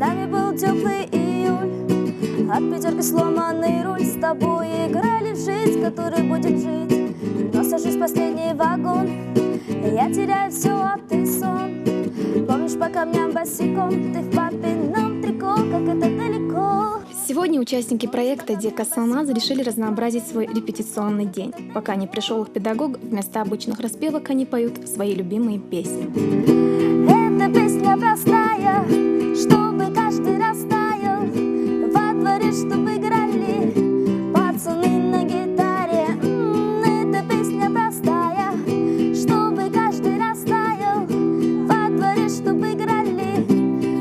нами был теплый июль, от пятерки сломанный руль. С тобой играли в жизнь, которой будет жить. Но сажусь в последний вагон, я теряю все, а ты сон. Помнишь, по камням босиком, ты в папином трико, как это далеко. Сегодня участники проекта «Дека Саназ» решили разнообразить свой репетиционный день. Пока не пришел их педагог, вместо обычных распевок они поют свои любимые песни. Эта песня простая, чтобы каждый растаял. Во дворе, чтобы играли пацаны на гитаре. Эта песня простая, чтобы каждый растаял. Во дворе, чтобы играли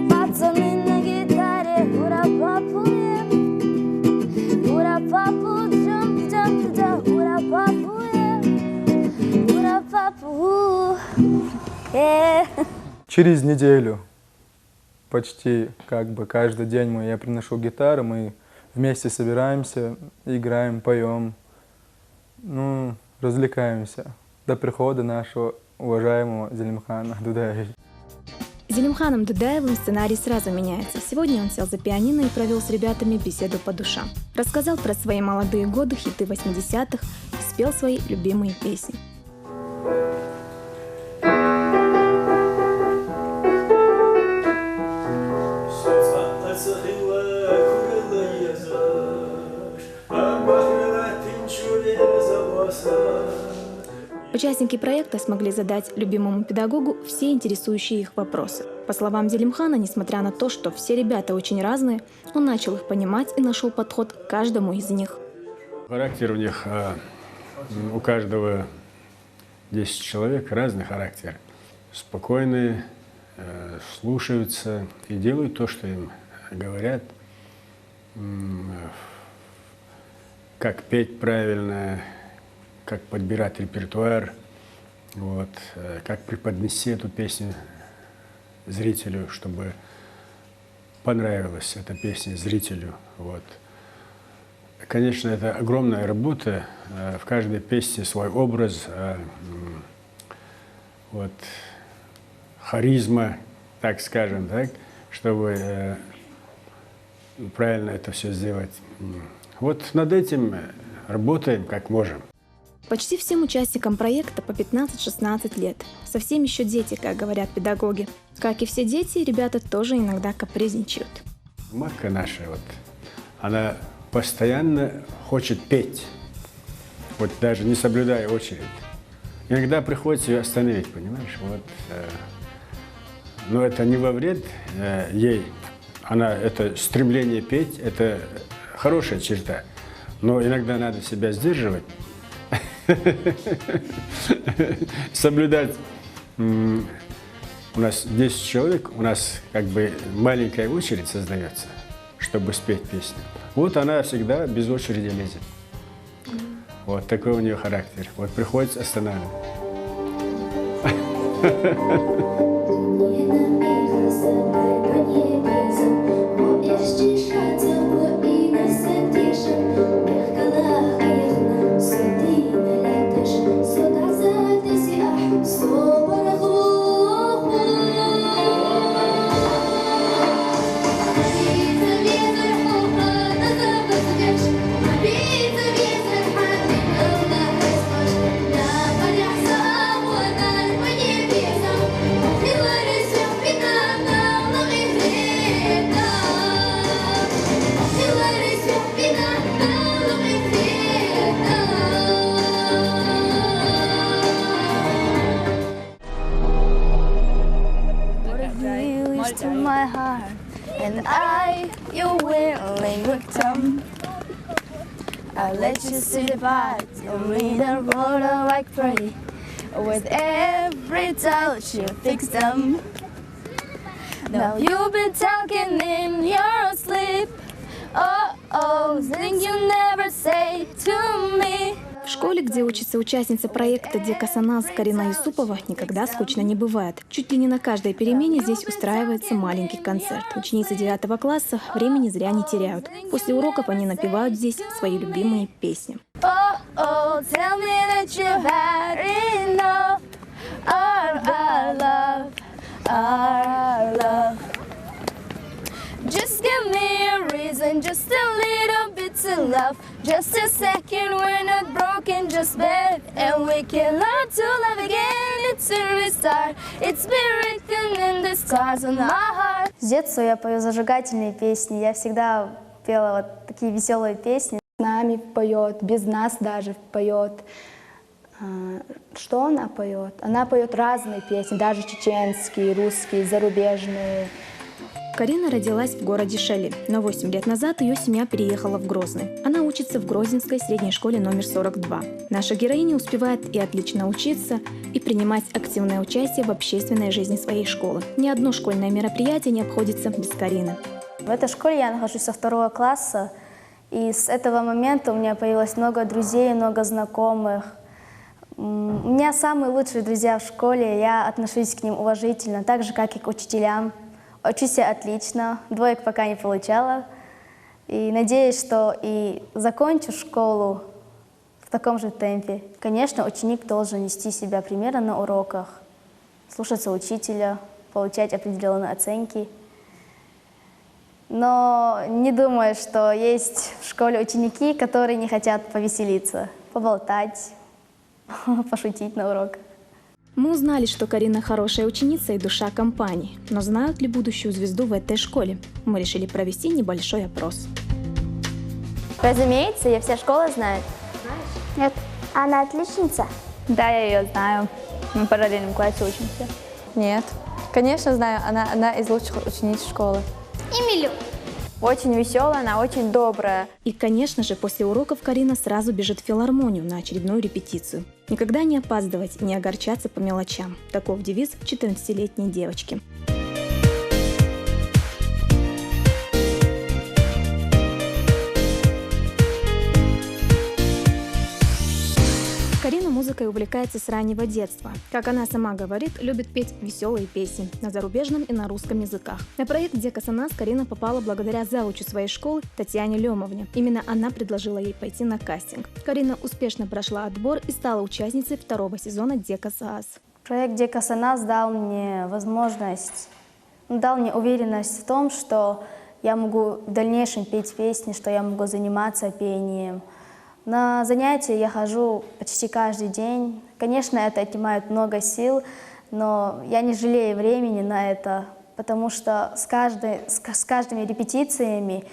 пацаны на гитаре. Ура-папу, ура-папу, джамп-джамп-джамп. Ура-папу, ура-папу. Через неделю почти каждый день я приношу гитару, мы вместе собираемся, играем, поем, развлекаемся до прихода нашего уважаемого Зелимхана Дудаева. Зелимханом Дудаевым сценарий сразу меняется. Сегодня он сел за пианино и провел с ребятами беседу по душам. Рассказал про свои молодые годы, хиты 80-х и спел свои любимые песни. Участники проекта смогли задать любимому педагогу все интересующие их вопросы. По словам Зелимхана, несмотря на то, что все ребята очень разные, он начал их понимать и нашел подход к каждому из них. Характер у них, у каждого 10 человек разный характер. Спокойные, слушаются и делают то, что им говорят. Как петь правильно, как подбирать репертуар, как преподнести эту песню зрителю, чтобы понравилась эта песня зрителю. Конечно, это огромная работа, в каждой песне свой образ, харизма, так скажем, чтобы правильно это все сделать. Над этим работаем как можем. Почти всем участникам проекта по 15-16 лет. Совсем еще дети, как говорят педагоги. Как и все дети, ребята тоже иногда капризничают. Марка наша, она постоянно хочет петь, даже не соблюдая очередь. Иногда приходится ее остановить, понимаешь? Но это не во вред ей. Это стремление петь, это хорошая черта. Но иногда надо себя сдерживать. Соблюдать. У нас 10 человек, у нас маленькая очередь создается, чтобы спеть песню. Она всегда без очереди лезет. Такой у нее характер. Приходится останавливать. To my heart, and your willing victim. I'll let you see the part of me that roll like prey. With every touch you fix them. Now you've been talking in your sleep. Things you never say to me. В школе, где учится участница проекта «Дека Саназ» Карина Юсупова, никогда скучно не бывает. Чуть ли не на каждой перемене здесь устраивается маленький концерт. Ученицы 9 класса времени зря не теряют. После уроков они напевают здесь свои любимые песни. Tell me that you've had enough. Our love. and just a little bit of love. Just a second, we're not broken, just better. And we can learn to love again. It's a restart. It's been written in the stars on my heart. С детства я пою зажигательные песни. Я всегда пела вот такие веселые песни. С нами поет, без нас даже поет. Что она поет? Она поет разные песни, даже чеченские, русские, зарубежные. Карина родилась в городе Шали, но 8 лет назад ее семья переехала в Грозный. Она учится в Грозненской средней школе номер 42. Наша героиня успевает и отлично учиться, и принимать активное участие в общественной жизни своей школы. Ни одно школьное мероприятие не обходится без Карины. В этой школе я нахожусь со 2 класса, и с этого момента у меня появилось много друзей, много знакомых. У меня самые лучшие друзья в школе, я отношусь к ним уважительно, так же, как и к учителям. Учусь я отлично, 2 пока не получала. И надеюсь, что и закончу школу в таком же темпе. Конечно, ученик должен вести себя примерно на уроках, слушаться учителя, получать определенные оценки. Но не думаю, что есть в школе ученики, которые не хотят повеселиться, поболтать, пошутить на уроках. Мы узнали, что Карина хорошая ученица и душа компании. Но знают ли будущую звезду в этой школе? Мы решили провести небольшой опрос. Разумеется, ее вся школа знает. Нет. Она отличница? Да, я ее знаю. Мы в параллельном классе учимся. Нет. Конечно, знаю. Она одна из лучших учениц школы. Эмилю. Очень веселая, она очень добрая. И, конечно же, после уроков Карина сразу бежит в филармонию на очередную репетицию. Никогда не опаздывать и не огорчаться по мелочам. Таков девиз 14-летней девочки. Карина музыкой увлекается с раннего детства. Как она сама говорит, любит петь веселые песни на зарубежном и на русском языках. На проект «Дека Санас» Карина попала благодаря завучу своей школы Татьяне Лемовне. Именно она предложила ей пойти на кастинг. Карина успешно прошла отбор и стала участницей 2-го сезона «Дека Саас». Проект «Дека Санас» дал мне возможность, дал мне уверенность в том, что я могу в дальнейшем петь песни, что я могу заниматься пением. На занятия я хожу почти каждый день. Конечно, это отнимает много сил, но я не жалею времени на это, потому что с каждыми репетициями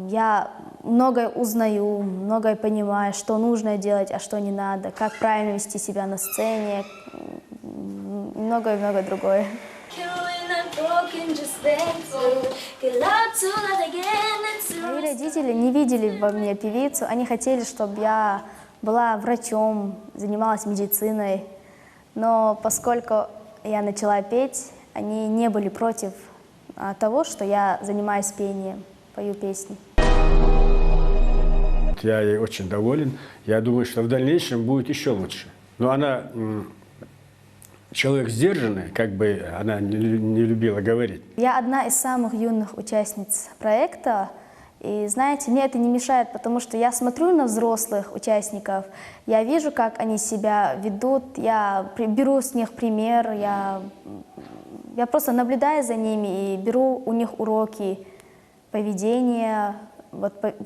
я многое узнаю, многое понимаю, что нужно делать, а что не надо, как правильно вести себя на сцене, многое-многое другое. Мои родители не видели во мне певицу, они хотели, чтобы я была врачом, занималась медициной. Но поскольку я начала петь, они не были против того, что я занимаюсь пением, пою песни. Я ей очень доволен. Я думаю, что в дальнейшем будет еще лучше. Но она человек сдержанный, как бы она не любила говорить. Я одна из самых юных участниц проекта. И знаете, мне это не мешает, потому что я смотрю на взрослых участников, я вижу, как они себя ведут, я беру с них пример, я просто наблюдаю за ними и беру у них уроки поведения,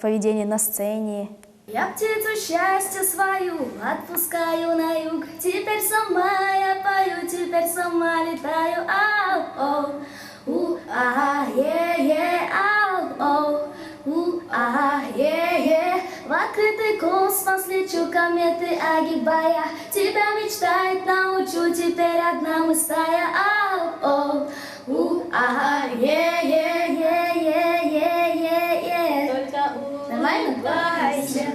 поведения на сцене. Я птицу счастья свою отпускаю на юг. Теперь сама я пою, теперь сама летаю. Ау, оу, ау, оу. В открытый космос лечу, кометы огибая. Тебя мечтать научу, теперь одна мы стая. Ау, оу, Только улыбайся.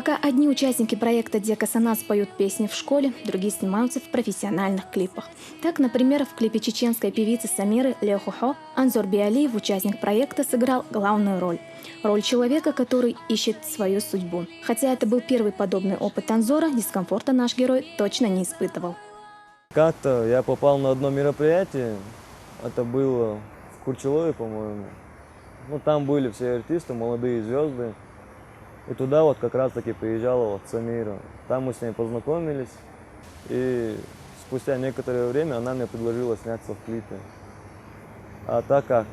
Пока одни участники проекта «Дека Санас» поют песни в школе, другие снимаются в профессиональных клипах. Так, например, в клипе чеченской певицы Самиры Лехухо Анзор Биалиев, участник проекта, сыграл главную роль. Роль человека, который ищет свою судьбу. Хотя это был первый подобный опыт Анзора, дискомфорта наш герой точно не испытывал. Как-то я попал на одно мероприятие, это было в Курчелове, по-моему. Ну, там были все артисты, молодые звезды. И туда вот как раз-таки приезжала вот Самира. Там мы с ней познакомились, и спустя некоторое время она мне предложила сняться в клипе. А так как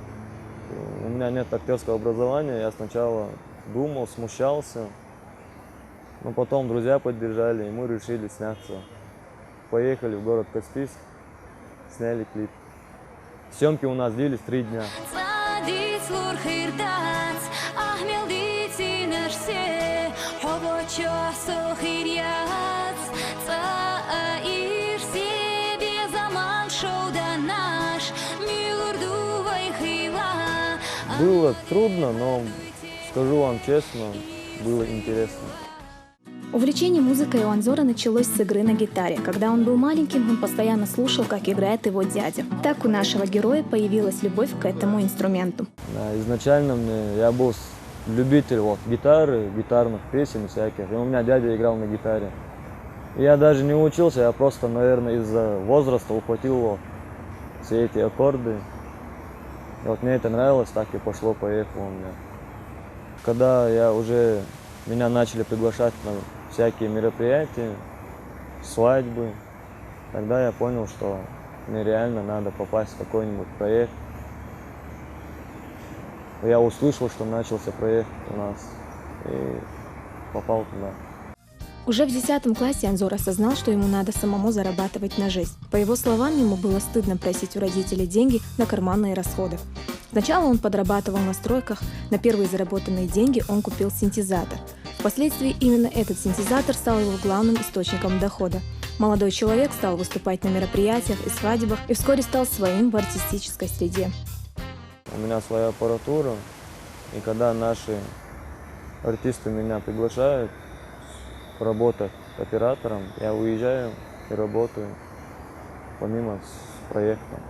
у меня нет актерского образования, я сначала думал, смущался, но потом друзья поддержали, и мы решили сняться. Поехали в город Каспийск, сняли клип. Съемки у нас длились 3 дня. Было трудно, но, скажу вам честно, было интересно. Увлечение музыкой у Анзора началось с игры на гитаре. Когда он был маленьким, он постоянно слушал, как играет его дядя. Так у нашего героя появилась любовь к этому инструменту. Да, изначально я был любитель гитары, гитарных песен всяких. И у меня дядя играл на гитаре. И я даже не учился, я просто, наверное, из-за возраста ухватил все эти аккорды. И вот мне это нравилось, так и пошло-поехало у меня. Когда меня начали приглашать на всякие мероприятия, свадьбы, тогда я понял, что мне реально надо попасть в какой-нибудь проект. Я услышал, что начался проект у нас, и попал туда. Уже в 10 классе Анзор осознал, что ему надо самому зарабатывать на жизнь. По его словам, ему было стыдно просить у родителей деньги на карманные расходы. Сначала он подрабатывал на стройках, на первые заработанные деньги он купил синтезатор. Впоследствии именно этот синтезатор стал его главным источником дохода. Молодой человек стал выступать на мероприятиях и свадьбах и вскоре стал своим в артистической среде. У меня своя аппаратура, и когда наши артисты меня приглашают работать оператором, я уезжаю и работаю помимо проекта.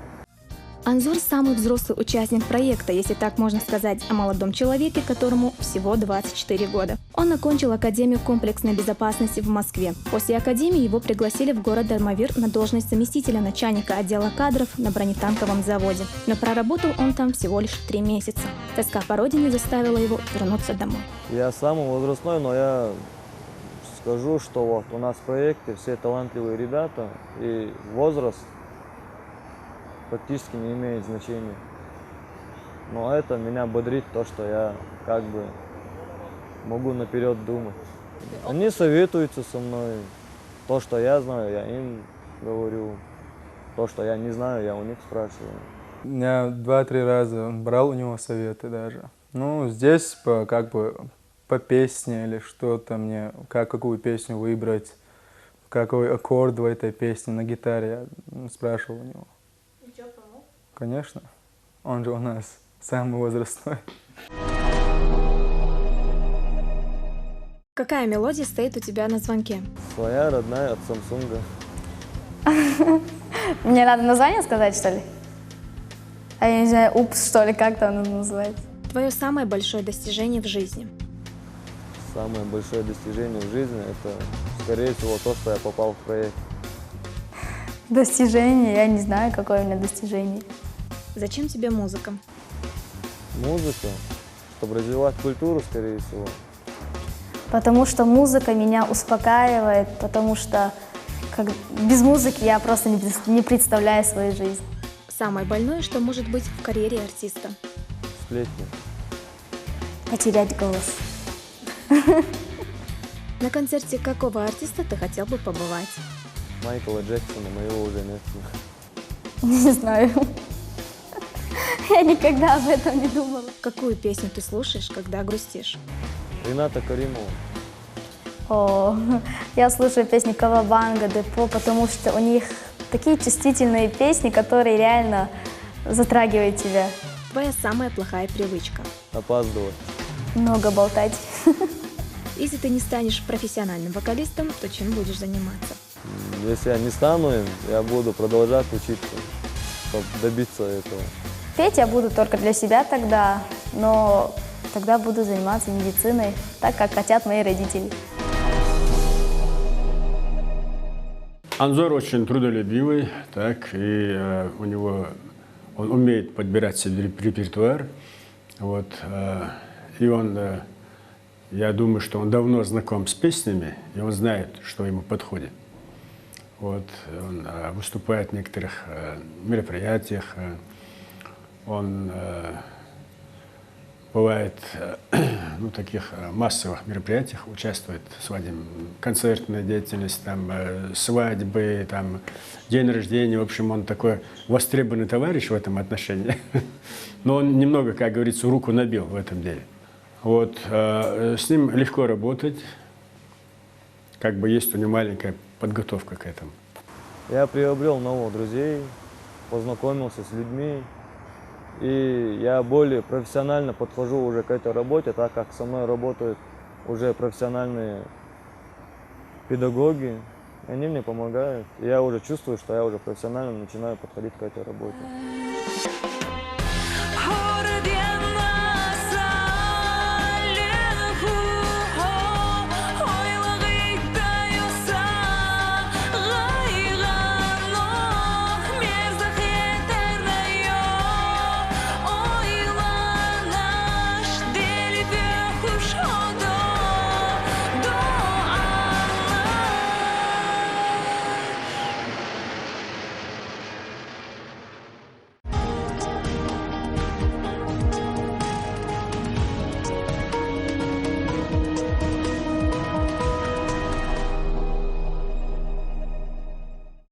Анзор – самый взрослый участник проекта, если так можно сказать о молодом человеке, которому всего 24 года. Он окончил Академию комплексной безопасности в Москве. После академии его пригласили в город Дармавир на должность заместителя начальника отдела кадров на бронетанковом заводе. Но проработал он там всего лишь 3 месяца. Тоска по родине заставила его вернуться домой. Я самый возрастной, но я скажу, что у нас в проекте все талантливые ребята, и возраст практически не имеет значения. Но это меня бодрит, то, что я как бы могу наперед думать. Они советуются со мной. То, что я знаю, я им говорю. То, что я не знаю, я у них спрашиваю. Я 2-3 раза брал у него советы даже. Ну, здесь по песне или что-то мне, какую песню выбрать, какой аккорд в этой песне на гитаре, я спрашивал у него. И что, помог? Конечно. Он же у нас самый возрастной. Какая мелодия стоит у тебя на звонке? Своя, родная, от Samsung. Мне надо название сказать, что ли? А я не знаю, упс, что ли, как-то оно называется. Твое самое большое достижение в жизни? Самое большое достижение в жизни – это, скорее всего, то, что я попал в проект. Достижение? Я не знаю, какое у меня достижение. Зачем тебе музыка? Музыка, чтобы развивать культуру, скорее всего. Потому что музыка меня успокаивает, потому что без музыки я просто не представляю свою жизнь. Самое больное, что может быть в карьере артиста? Сплетни. Потерять голос. На концерте какого артиста ты хотел бы побывать? Майкла Джексона, но его уже нет. Не знаю. Я никогда об этом не думала. Какую песню ты слушаешь, когда грустишь? Рената Каримова. О, я слушаю песни Кавабанга, Депо, потому что у них такие чувствительные песни, которые реально затрагивают тебя. Твоя самая плохая привычка? Опаздывать. Много болтать. Если ты не станешь профессиональным вокалистом, то чем будешь заниматься? Если я не стану им, я буду продолжать учиться, чтобы добиться этого. Петь я буду только для себя тогда, но тогда буду заниматься медициной, так как хотят мои родители. Анзор очень трудолюбивый, так, и у него, он умеет подбирать себе репертуар, вот, и он, я думаю, что он давно знаком с песнями, и он знает, что ему подходит. Вот, он выступает в некоторых мероприятиях, он бывает ну, таких массовых мероприятиях, участвует в свадебной концертной деятельности, там, свадьбы, там, день рождения. В общем, он такой востребованный товарищ в этом отношении. Но он немного, как говорится, руку набил в этом деле. Вот, с ним легко работать, как бы есть у него маленькая подготовка к этому. Я приобрел новых друзей, познакомился с людьми. И я более профессионально подхожу уже к этой работе, так как со мной работают уже профессиональные педагоги. Они мне помогают. И я уже чувствую, что я уже профессионально начинаю подходить к этой работе.